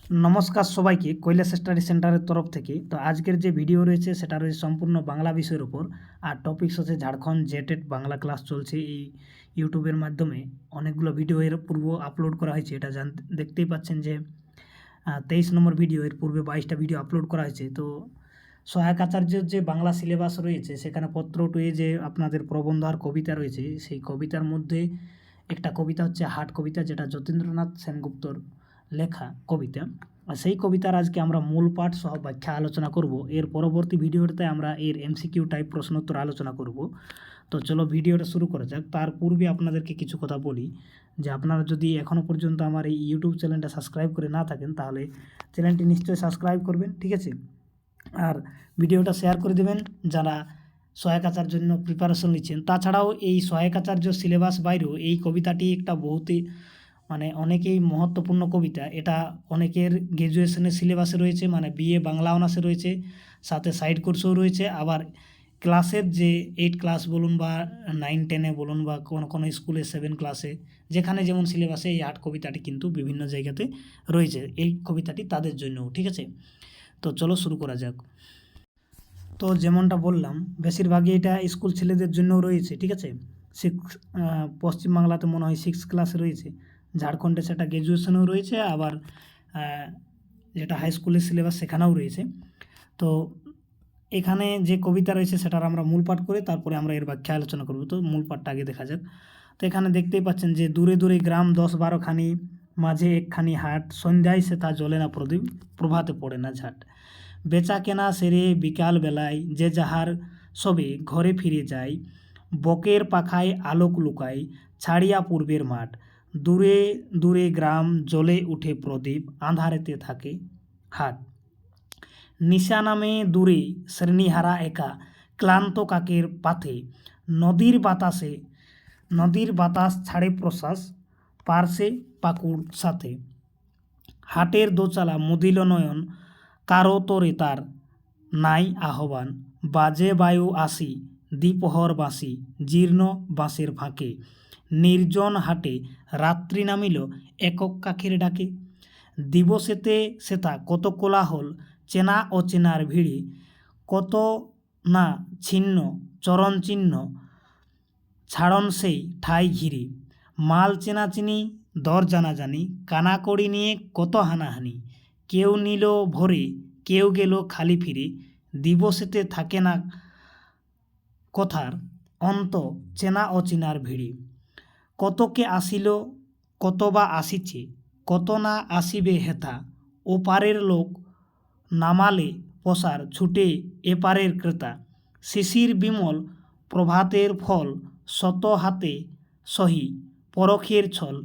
নমস্কার সবাইকে কৈলাস স্টাডি সেন্টারের তরফ থেকে। তো আজকের যে ভিডিও রয়েছে সেটা রয়েছে সম্পূর্ণ বাংলা বিষয়ের উপর। আর টপিকস হচ্ছে ঝাড়খণ্ড জেটেট বাংলা ক্লাস চলছে এই ইউটিউবের মাধ্যমে। অনেকগুলো ভিডিও এর পূর্ব আপলোড করা হয়েছে, এটা দেখতেই পাচ্ছেন যে 23 নম্বর ভিডিও, এর পূর্বে 22টা ভিডিও আপলোড করা হয়েছে। তো সহায়ক আচার্যের যে বাংলা সিলেবাস রয়েছে সেখানে পত্র টুয়ে যে আপনাদের প্রবন্ধ আর কবিতা রয়েছে, সেই কবিতার মধ্যে একটা কবিতা হচ্ছে হাট কবিতা, যেটা যতীন্দ্রনাথ সেনগুপ্তর লেখা কবিতা। আর সেই কবিতার আজকে আমরা মূল পাঠ সহ ব্যাখ্যা আলোচনা করব। এর পরবর্তী ভিডিওতে আমরা এর এমসিকিউ টাইপ প্রশ্নোত্তর আলোচনা করব। তো চলো ভিডিওটা শুরু করা যাক। তার পূর্বে আপনাদেরকে কিছু কথা বলি যে আপনারা যদি এখনও পর্যন্ত আমার এই ইউটিউব চ্যানেলটা সাবস্ক্রাইব করে না থাকেন তাহলে চ্যানেলটি নিশ্চয়ই সাবস্ক্রাইব করবেন, ঠিক আছে। আর ভিডিওটা শেয়ার করে দেবেন যারা সহায়ক আচার্যের জন্য প্রিপারেশন নিচ্ছেন। তাছাড়াও এই সহায়ক আচার্য সিলেবাস বাইরেও এই কবিতাটি একটা বহুতই অনেকেই মহত্বপূর্ণ কবিতা। এটা অনেকের গ্র্যাজুয়েশনের সিলেবাসে রয়েছে, বিএ বাংলা অনার্সে রয়েছে, সাথে সাইড কোর্সেও রয়েছে। আবার ক্লাসের যে 8 ক্লাস বলুন বা 9-10-এ বলুন বা কোনো স্কুলে 7 ক্লাসে, যেখানে যেমন সিলেবাসে এই আর্ট কবিতাটি কিন্তু বিভিন্ন জায়গাতে রয়েছে। এই কবিতাটি তাদের জন্যও, ঠিক আছে। তো চলো শুরু করা যাক। তো যেমনটা বললাম, বেশিরভাগই এটা স্কুল ছেলেদের জন্যও রয়েছে, ঠিক আছে। পশ্চিমবাংলাতে মনে হয় 6 ক্লাসে রয়েছে, ঝাড়খণ্ডে সেটা গ্র্যাজুয়েশনেও রয়েছে, আবার যেটা হাই স্কুলের সিলেবাস সেখানেও রয়েছে। তো এখানে যে কবিতা রয়েছে সেটার আমরা মূল পাঠ করে তারপরে আমরা এর ব্যাখ্যা আলোচনা করব। তো মূল পাঠটা আগে দেখা যাক। তো এখানে দেখতেই পাচ্ছেন যে দূরে দূরে গ্রাম 10-12 খানি, মাঝে একখানি হাট, সন্ধ্যায় সে তা জ্বলে না প্রদীপ, প্রভাতে পড়ে না ঝাট। বেচা কেনা সেরে বিকাল বেলায় যে যাহার সবে ঘরে ফিরে যায়, বকের পাখায় আলোক লুকায় ছাড়িয়া পূর্বের মাঠ। দূরে দূরে গ্রাম জ্বলে উঠে প্রদীপ, আঁধারেতে থাকে হাট। নিশা নামে দূরে শ্রেণীহারা একা, ক্লান্ত কাকের পাথে। নদীর বাতাস ছাড়ে প্রশ্বাস, পার্শ্বে পাকুড় সাথে। হাটের দোচালা মুদিল নয়ন, কারো তোরে তার নাই আহ্বান। বাজে বায়ু আসি, দ্বিপহর বাঁশি, জীর্ণ বাঁশের ফাঁকে। নির্জন হাটে রাত্রি নামিল একক কাকের ডাকে। দিবসেতে সেথা কত কোলাহল, চেনা অচেনার ভিড়ে। কত না ছিন্ন চরণ চিহ্ন, ছাড়ন সেই ঠাই ঘিরে। মাল চেনাচিনি দর জানাজানি, কানাকড়ি নিয়ে কত হানাহানি। কেউ নিল ভরে, কেউ গেল খালি ফিরে। দিবসেতে থাকে না কথার অন্ত, চেনা অচেনার ভিড়ে। কতকে আসিল, কত বা আসিছে, কত না আসিবে হেথা। ওপারের লোক নামালে পসার, ছুটে এপারের ক্রেতা। শিশির বিমল প্রভাতের ফল, শত হাতে সহি পরখের ছল।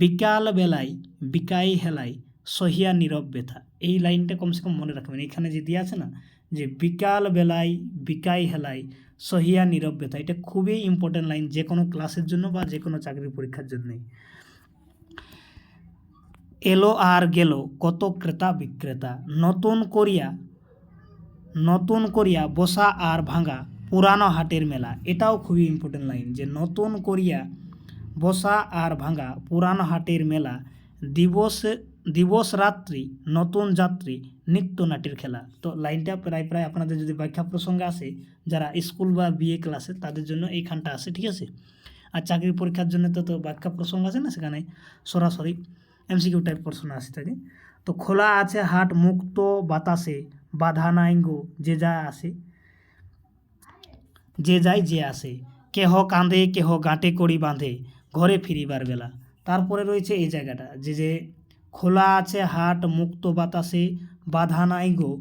বিকাল বেলায় বিকাই হেলায়, সহিয়া নীরব ব্যথা। এই লাইনটা কমসে কম মনে রাখবেন। এখানে যে দিয়ে আছে না যে বিকাল বেলায় বিকাই হেলায়, সহিয়া নীরব ব্যথা, এটা খুবই ইম্পর্টেন্ট লাইন যে কোনো ক্লাসের জন্য বা যে কোনো চাকরির পরীক্ষার জন্যই। এলো আর গেল কত ক্রেতা বিক্রেতা, নতুন করিয়া বসা আর ভাঙা পুরানো হাটের মেলা। এটাও খুবই ইম্পর্টেন্ট লাইন যে নতুন করিয়া বসা আর ভাঙা পুরানো হাটের মেলা। দিবস রাত্রি নতুন যাত্রী, নিত্য নাটের খেলা। তো লাইনটা প্রায় আপনাদের যদি ব্যাখ্যা প্রসঙ্গে আসে, যারা স্কুল বা বিএ ক্লাসে তাদের জন্য এইখানটা আসে, ঠিক আছে। আর চাকরির পরীক্ষার জন্য তো ব্যাখ্যা প্রসঙ্গ আছে না, সেখানে সরাসরি এমসিকিউ টাইপ প্রশ্ন আসে থাকে। তো খোলা আছে হাট মুক্ত বাতাসে, বাধা নাই গো যে যা আসে, যে যায় যে আসে। কেহ কাঁধে কেহ গাঁটে কড়ি বাঁধে, ঘরে ফিরিবার বেলা। তারপরে রয়েছে এই জায়গাটা যে খোলা আছে হাট মুক্ত বাতাসে, বাধা নাই গো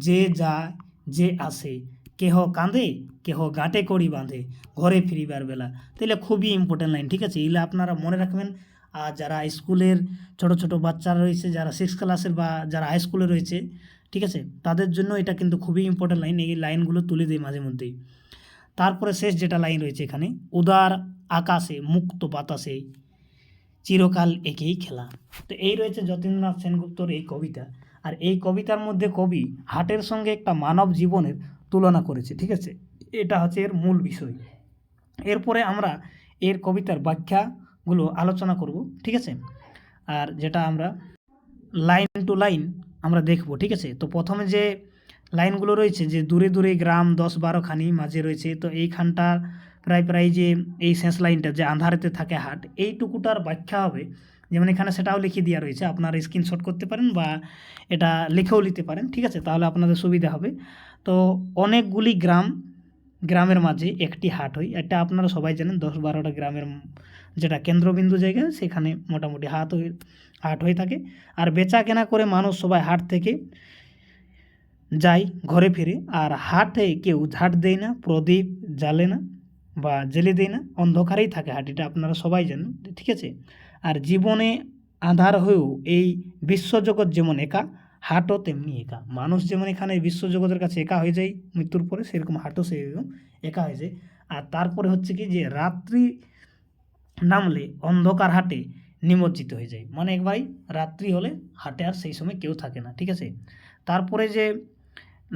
যে যায় যে আসে। কেহ কাঁধে কেহ গাঁটে কড়ি বাঁধে, ঘরে ফিরিবার বেলা। তাহলে খুবই ইম্পর্টেন্ট লাইন, ঠিক আছে। এগুলো আপনারা মনে রাখবেন। আর যারা স্কুলের ছোট ছোট বাচ্চারা রয়েছে, যারা 6 ক্লাসের বা যারা হাই স্কুলে রয়েছে, ঠিক আছে, তাদের জন্য এটা কিন্তু খুবই ইম্পর্টেন্ট লাইন। এই লাইনগুলো তুলে দিই মাঝে মধ্যেই। তারপরে শেষ যেটা লাইন রয়েছে এখানে, উদার আকাশে মুক্ত বাতাসে, চিরকাল একেই খেলা। তো এই রয়েছে যতীন্দ্রনাথ সেনগুপ্তর এই কবিতা। আর এই কবিতার মধ্যে কবি হাটের সঙ্গে একটা মানব জীবনের তুলনা করেছে, ঠিক আছে। এটা হচ্ছে এর মূল বিষয়। এরপরে আমরা এর কবিতার ব্যাখ্যাগুলো আলোচনা করব, ঠিক আছে। আর যেটা আমরা লাইন টু লাইন আমরা দেখব, ঠিক আছে। তো প্রথমে যে লাইনগুলো রয়েছে যে দূরে দূরে গ্রাম 10-12 খানি মাঝে রয়েছে, তো এইখানটা প্রায় যে এই শেষ লাইনটা যে আঁধারেতে থাকে হাট, এইটুকুটার ব্যাখ্যা হবে। যেমন এখানে সেটাও লিখে দেওয়া রয়েছে, আপনারা স্ক্রিনশট করতে পারেন বা এটা লিখেও নিতে পারেন, ঠিক আছে, তাহলে আপনাদের সুবিধা হবে। তো অনেকগুলি গ্রামের মাঝে একটি হাট হয়, এটা আপনারা সবাই জানেন। 10-12টা গ্রামের যেটা কেন্দ্রবিন্দু জায়গা, সেখানে মোটামুটি হাট হয়ে থাকে। আর বেচা কেনা করে মানুষ সবাই হাট থেকে যায় ঘরে ফিরে। আর হাটে কেউ ঝাঁট দেয় না, প্রদীপ জ্বালে না বা জেলে দেয় না, অন্ধকারেই থাকে হাট, এটা আপনারা সবাই জানেন, ঠিক আছে। আর জীবনে আঁধার হয়েও এই বিশ্বজগৎ যেমন একা, হাটও তেমনি একা। মানুষ যেমন এখানে বিশ্বজগতের কাছে একা হয়ে যায় মৃত্যুর পরে, সেরকম হাটও সেরকম একা হয়ে যায়। আর তারপরে হচ্ছে কি যে রাত্রি নামলে অন্ধকার হাটে নিমজ্জিত হয়ে যায়, মানে একবারই রাত্রি হলে হাটে আর সেই সময় কেউ থাকে না, ঠিক আছে। তারপরে যে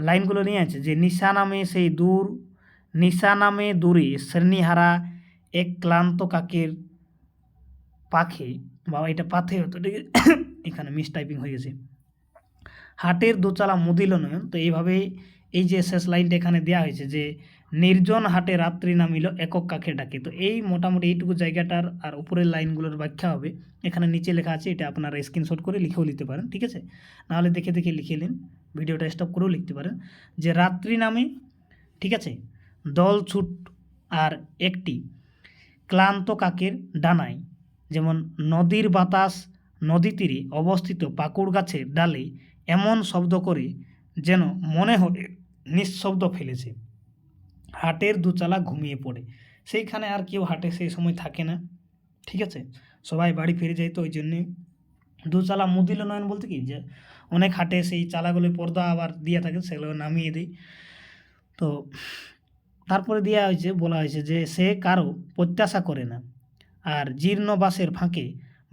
লাইনগুলো নিয়ে আছে যে নিশা নামে দূরে শ্রেণীহারা এক ক্লান্ত কাকের পাখে, বা এটা পাথে হতো, ঠিক আছে, এখানে মিস টাইপিং হয়ে গেছে। হাটের দোচালা মুদিল নয়ন, তো এইভাবে এই যে শেষ লাইনটা এখানে দেওয়া হয়েছে যে নির্জন হাটে রাত্রি নামিল একক কাকে ডাকে। তো এই মোটামুটি এইটুকু জায়গাটার আর উপরের লাইনগুলোর ব্যাখ্যা হবে এখানে নিচে লেখা আছে, এটা আপনারা স্ক্রিনশট করে লিখেও নিতে পারেন, ঠিক আছে। নাহলে দেখে লিখে নিন, ভিডিওটা স্টপ করেও লিখতে পারেন যে রাত্রি নামে, ঠিক আছে, দল ছুট আর একটি ক্লান্ত কাকের ডানায়, যেমন নদীর বাতাস নদী তীরে অবস্থিত পাকুড় গাছের ডালে এমন শব্দ করে যেন মনে হয় নিঃশব্দ ফেলেছে। হাটের দোচালা ঘুমিয়ে পড়ে, সেইখানে আর কেউ হাটে সেই সময় থাকে না, ঠিক আছে, সবাই বাড়ি ফিরে যায়। তো ওই জন্যে দোচালা মুদিল নয়ন বলতে কি যে অনেক হাটে সেই চালাগুলো পর্দা আবার দিয়ে থাকে, সেগুলো নামিয়ে দেয়। তো তারপরে বলা হয়েছে যে সে কারো প্রত্যাশা করে না, আর জীর্ণ বাঁশের ফাঁকে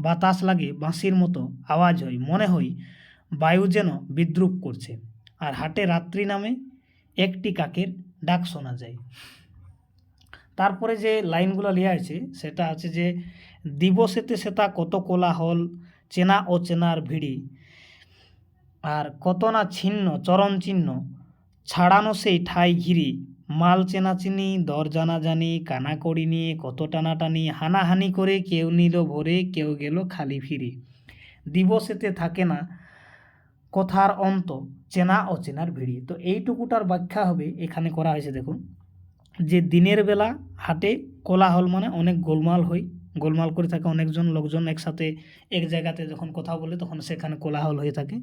বাতাস লাগে বাঁশির মতো আওয়াজ হয়, মনে হয় বায়ু যেন বিদ্রুপ করছে। আর হাটে রাত্রি নামে একটি কাকের ডাক শোনা যায়। তারপরে যে লাইনগুলো লেয়া আছে সেটা আছে যে দিবসেতে সেটা কত কোলাহল, চেনা অচেনার ভিড়ি, আর কত না ছিন্ন চরণ চিহ্ন ছাড়ানো সেই ঠাই ঘিরি, মাল চেনাচিনি দর জানাজানি কানাকড়ি নিয়ে কত টানাটানি, হানাহানি করে কেউ নিল ভরে কেউ গেল খালি ফিরে। দিবসেতে থাকে না কথার অন্ত, চেনা অচেনার ভিড়ি। তো এইটুকুটার ব্যাখ্যা হবে এখানে করা হয়েছে, দেখুন যে দিনের বেলা হাটে কোলাহল মানে অনেক গোলমাল করে থাকে, অনেকজন লোকজন একসাথে এক জায়গাতে যখন কথা বলে তখন সেখানে কোলাহল হয়ে থাকে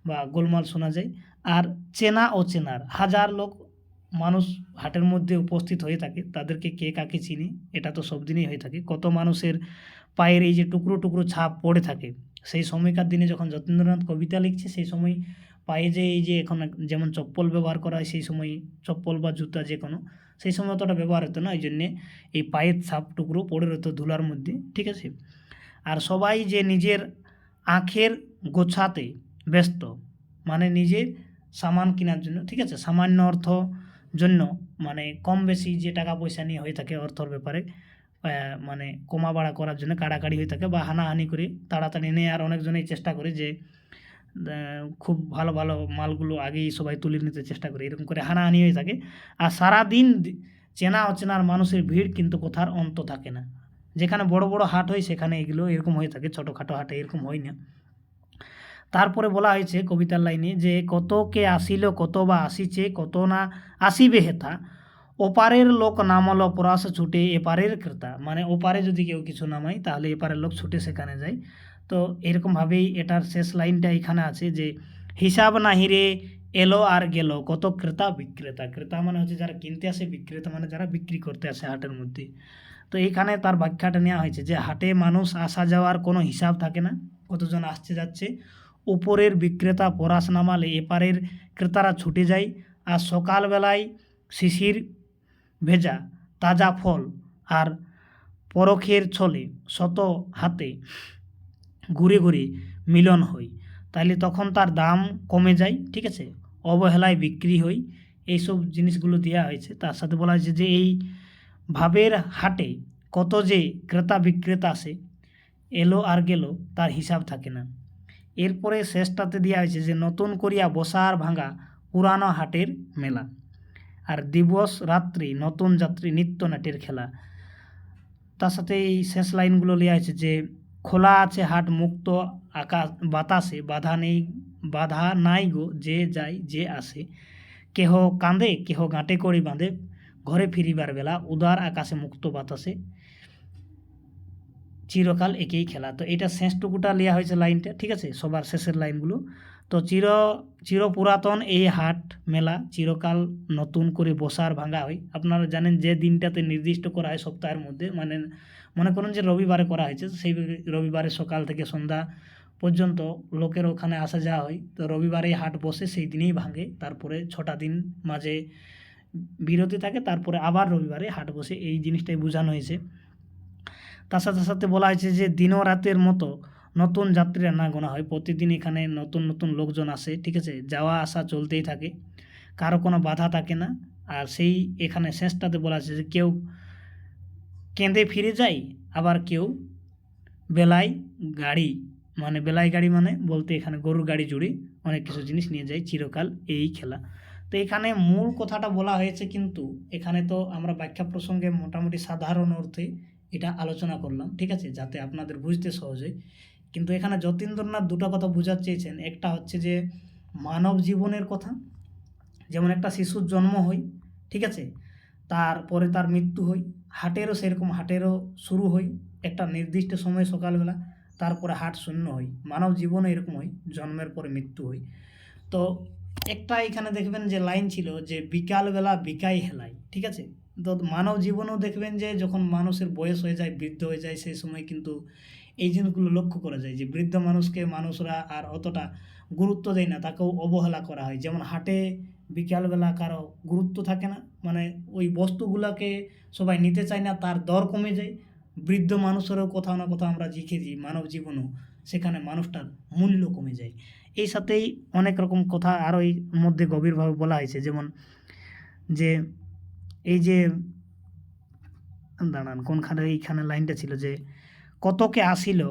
বা গোলমাল শোনা যায়। আর চেনা অচেনার হাজার মানুষ হাটের মধ্যে উপস্থিত হয়ে থাকে, তাদেরকে কে কাকে চিনি এটা তো সব দিনই হয়ে থাকে। কত মানুষের পায়ের এই যে টুকরো টুকরো ছাপ পড়ে থাকে, সেই সময়কার দিনে যখন যতীন্দ্রনাথ কবিতা লিখছে সেই সময় পায়ে যে এই যে এখন যেমন চপ্পল ব্যবহার করা হয়, সেই সময় চপ্পল বা জুতা যে কোনো সেই সময় অতটা ব্যবহার হতো না, ওই জন্যে এই পায়ের ছাপ টুকরো পড়ে রতো ধুলার মধ্যে, ঠিক আছে। আর সবাই যে নিজের আখের গোছাতে ব্যস্ত, মানে নিজের সামান কেনার জন্য, ঠিক আছে, সামান্য অর্থ জন্য, মানে কম বেশি যে টাকা পয়সা নিয়ে হয়ে থাকে অর্থর ব্যাপারে মানে কমা বাড়া করার জন্য কাড়াকাড়ি হয়ে থাকে বা হানাহানি করে তাড়াতাড়ি নিয়ে, আর অনেকজনেই চেষ্টা করে যে খুব ভালো ভালো মালগুলো আগেই সবাই তুলে নিতে চেষ্টা করে, এরকম করে হানাহানি হয়ে থাকে। আর সারাদিন চেনা অচেনার মানুষের ভিড় কিন্তু কোথার অন্ত থাকে না। যেখানে বড় বড় হাট হয় সেখানে এগুলো এরকম হয়ে থাকে, ছোটোখাটো হাটে এরকম হয় না। তারপরে বলা হয়েছে কবিতার লাইনে যে কত কে আসিল কত বা আসিছে কত না আসিবে হেথা, ওপারের লোক নামল পরাশ ছুটে এপারের ক্রেতা, মানে ওপারে যদি কেউ কিছু নামায় তাহলে এপারের লোক ছুটে সেখানে যায়। তো এরকমভাবেই এটার শেষ লাইনটা এখানে আছে যে হিসাব নাহিরে এলো আর গেল কত ক্রেতা বিক্রেতা। ক্রেতা মানে হচ্ছে যারা কিনতে আসে, বিক্রেতা মানে যারা বিক্রি করতে আসে হাটের মধ্যে। তো এইখানে তার ব্যাখ্যাটা নেওয়া হয়েছে যে হাটে মানুষ আসা যাওয়ার কোনো হিসাব থাকে না, কতজন আসছে যাচ্ছে। উপরের বিক্রেতা পরাশ নামালে এপারের ক্রেতারা ছুটে যায়। আর সকালবেলায় শিশির ভেজা তাজা ফল আর পরখের ছলে শত হাতে ঘুরে ঘুরে মিলন হয়, তাহলে তখন তার দাম কমে যায়, ঠিক আছে, অবহেলায় বিক্রি হয়। এইসব জিনিসগুলো দেওয়া হয়েছে। তার সাথে বলা হয়েছে যে এই ভাবের হাটে কত যে ক্রেতা বিক্রেতা আসে, এলো আর গেল তার হিসাব থাকে না। এরপরে শেষটাতে দেওয়া হয়েছে যে নতুন করিয়া বসার ভাঙা পুরানো হাটের মেলা, আর দিবস রাত্রি নতুন যাত্রী নিত্যনাটের খেলা। তার সাথে এই শেষ লাইনগুলো লেওয়া হয়েছে যে খোলা আছে হাট মুক্ত আকাশ বাতাসে, বাধা নাই গো যে যায় যে আসে, কেহ কাঁদে কেহ গাঁটে করি বাঁধে, ঘরে ফিরিবার বেলা উদার আকাশে মুক্ত বাতাসে, চিরকাল একেই খেলা। তো এটা শেষটুকুটা লেওয়া হয়েছে লাইনটা, ঠিক আছে, সবার শেষের লাইনগুলো। তো চির পুরাতন এই হাট মেলা চিরকাল নতুন করে বসার ভাঙা হয়। আপনারা জানেন যে দিনটাতে নির্দিষ্ট করা হয় সপ্তাহের মধ্যে, মানে মনে করুন যে রবিবারে করা হয়েছে, সেই রবিবারে সকাল থেকে সন্ধ্যা পর্যন্ত লোকের ওখানে আসা যাওয়া হয়। তো রবিবারে হাট বসে, সেই দিনেই ভাঙে, তারপরে 6টা দিন মাঝে বিরতি থাকে, তারপরে আবার রবিবারে হাট বসে, এই জিনিসটাই বোঝানো হয়েছে। তার সাথে সাথে বলা হয়েছে যে দিনও রাতের মতো নতুন যাত্রীরা না গোনা হয়, প্রতিদিন এখানে নতুন নতুন লোকজন আসে, ঠিক আছে, যাওয়া আসা চলতেই থাকে, কারো কোনো বাধা থাকে না। আর সেই এখানে শেষটাতে বলা আছে যে কেউ কেঁদে ফিরে যায়, আবার কেউ বেলায় গাড়ি, মানে বেলায় গাড়ি মানে বলতে এখানে গরুর গাড়ি জুড়ে অনেক কিছু জিনিস নিয়ে যায়, চিরকাল এই খেলা। তো এখানে মূল কথাটা বলা হয়েছে, কিন্তু এখানে তো আমরা ব্যাখ্যা প্রসঙ্গে মোটামুটি সাধারণ অর্থে এটা আলোচনা করলাম, ঠিক আছে, যাতে আপনাদের বুঝতে সহজ হয়। কিন্তু এখানে যতীন্দ্রনাথ দুটো কথা বোঝাতে চেয়েছেন। একটা হচ্ছে যে মানব জীবনের কথা, যেমন একটা শিশুর জন্ম হয়, ঠিক আছে, তারপরে তার মৃত্যু হয়, হাটেরও সেরকম, হাটেরও শুরু হয় একটা নির্দিষ্ট সময় সকালবেলা, তারপরে হাট শূন্য হয়। মানব জীবনও এরকম হয়, জন্মের পরে মৃত্যু হয়। তো একটা এখানে দেখবেন যে লাইন ছিল যে বিকালবেলা বিকাই হেলাই, ঠিক আছে। তো মানব জীবনেও দেখবেন যে যখন মানুষের বয়স হয়ে যায়, বৃদ্ধ হয়ে যায়, সেই সময় কিন্তু এই জিনিসগুলো লক্ষ্য করা যায় যে বৃদ্ধ মানুষকে মানুষরা আর অতটা গুরুত্ব দেয় না, তাকেও অবহেলা করা হয়। যেমন হাটে বিকালবেলা কারো গুরুত্ব থাকে না, মানে ওই বস্তুগুলোকে সবাই নিতে চায় না, তার দর কমে যায়। বৃদ্ধ মানুষেরও কোথাও না কোথাও আমরা শিখেছি মানব জীবনও সেখানে মানুষটার মূল্য কমে যায়। এই সাথেই অনেক রকম কথা আরও এই মধ্যে গভীরভাবে বলা হয়েছে, যেমন যে এই যে দাঁড়ান কোনখানে এইখানে লাইনটা ছিল যে কতকে আসিল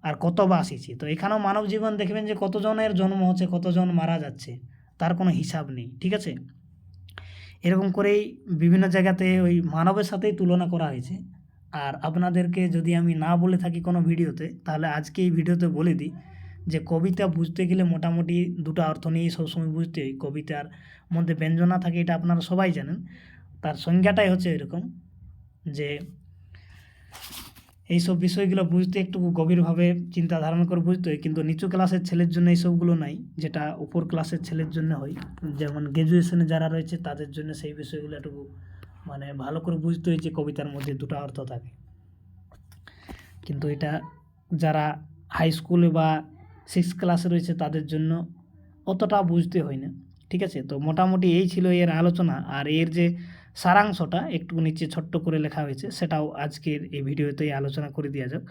আর কত বা আসিছি। তো এখানেও মানব জীবন দেখবেন যে কতজনের জন্ম হচ্ছে, কতজন মারা যাচ্ছে, তার কোনো হিসাব নেই, ঠিক আছে। এরকম করেই বিভিন্ন জায়গাতে ওই মানবের সাথেই তুলনা করা হয়েছে। আর আপনাদেরকে যদি আমি না বলে থাকি কোনো ভিডিওতে, তাহলে আজকে এই ভিডিওতে বলে দিই যে কবিতা বুঝতে গেলে মোটামুটি দুটো অর্থ নিয়েই সবসময় বুঝতে হয়। কবিতার মধ্যে ব্যঞ্জনা থাকে, এটা আপনারা সবাই জানেন, তার সংজ্ঞাটাই হচ্ছে এরকম যে এইসব বিষয়গুলো বুঝতে একটু গভীরভাবে চিন্তা ধারণা করে বুঝতে হয়। কিন্তু নিচু ক্লাসের ছেলের জন্য এইসবগুলো নাই, যেটা উপর ক্লাসের ছেলের জন্য হয়, যেমন গ্র্যাজুয়েশনে যারা রয়েছে তাদের জন্য সেই বিষয়গুলো একটু মানে ভালো করে বুঝতে হয় যে কবিতার মধ্যে দুটো অর্থ থাকে। কিন্তু এটা যারা হাই স্কুলে বা 6 ক্লাসে রয়েছে তাদের জন্য অতটা বুঝতে হয় না, ঠিক আছে। তো মোটামুটি এই ছিল এর আলোচনা। আর এর যে সারাংশটা একটু নিচে ছোট্ট করে লেখা হয়েছে, সেটাও আজকের এই ভিডিওতেই আলোচনা করে দেওয়া যাক।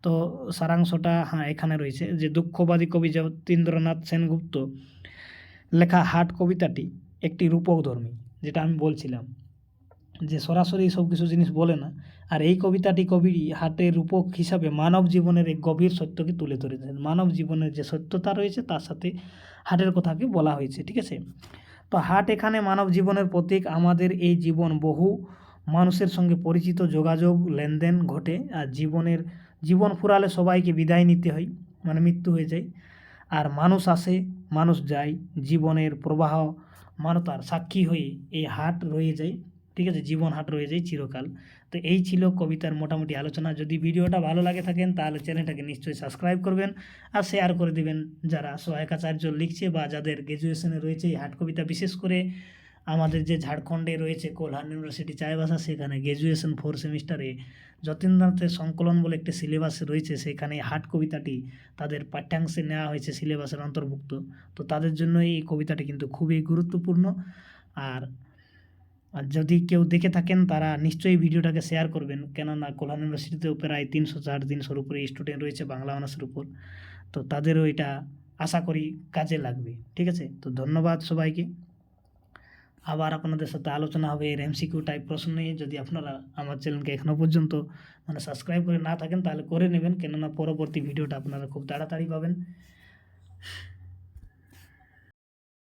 তো সারাংশটা এখানে রয়েছে যে দুঃখবাদী কবি যতীন্দ্রনাথ সেনগুপ্ত লেখা হাট কবিতাটি একটি রূপকধর্মী, যেটা আমি বলছিলাম যে সরাসরি সব কিছু জিনিস বলে না। আর এই কবিতাটি কবি হাটের রূপক হিসাবে মানব জীবনের এক গভীর সত্যকে তুলে ধরেছেন। মানব জীবনের যে সত্যতা রয়েছে তার সাথে হাটের কথাকে বলা হয়েছে, ঠিক আছে। তো হাট এখানে মানব জীবনের প্রতীক। আমাদের এই জীবন বহু মানুষের সঙ্গে পরিচিত, যোগাযোগ লেনদেন ঘটে, আর জীবন ফুরালে সবাইকে বিদায় নিতে হয়, মানে মৃত্যু হয়ে যায়। আর মানুষ আসে মানুষ যায়, জীবনের প্রবাহ মানতার সাক্ষী হয়ে এই হাট রয়ে যায়, ঠিক আছে, জীবন হাট রয়ে যায় চিরকাল। তো এই ছিল কবিতার মোটামুটি আলোচনা। যদি ভিডিওটা ভালো লাগে থাকেন তাহলে চ্যানেলটাকে নিশ্চয়ই সাবস্ক্রাইব করবেন আর শেয়ার করে দেবেন যারা সহায়কাচার্য লিখছে বা যাদের গ্র্যাজুয়েশনে রয়েছে এই হাট কবিতা। বিশেষ করে আমাদের যে ঝাড়খণ্ডে রয়েছে কোলহান ইউনিভার্সিটি চাইবাসা, সেখানে গ্র্যাজুয়েশন 4 সেমিস্টারে যতীন্দ্রনাথের সংকলন বলে একটি সিলেবাস রয়েছে, সেখানে হাট কবিতাটি তাদের পাঠ্যাংশে নেওয়া হয়েছে, সিলেবাসের অন্তর্ভুক্ত। তো তাদের জন্য এই কবিতাটি কিন্তু খুবই গুরুত্বপূর্ণ। আর যদি কেউ দেখে থাকেন তারা নিশ্চয়ই ভিডিওটাকে শেয়ার করবেন, কেননা কোলহান ইউনিভার্সিটিতেও প্রায় 300-350 উপরে স্টুডেন্ট রয়েছে বাংলা অনার্সের উপর। তো তাদেরও এটা আশা করি কাজে লাগবে, ঠিক আছে। তো ধন্যবাদ সবাইকে। আবার আপনাদের সাথে আলোচনা হবে এর এমসিকিউ টাইপ প্রশ্ন নিয়ে। যদি আপনারা আমার চ্যানেলকে এখনও পর্যন্ত সাবস্ক্রাইব করে না থাকেন তাহলে করে নেবেন, কেননা পরবর্তী ভিডিওটা আপনারা খুব তাড়াতাড়ি পাবেন।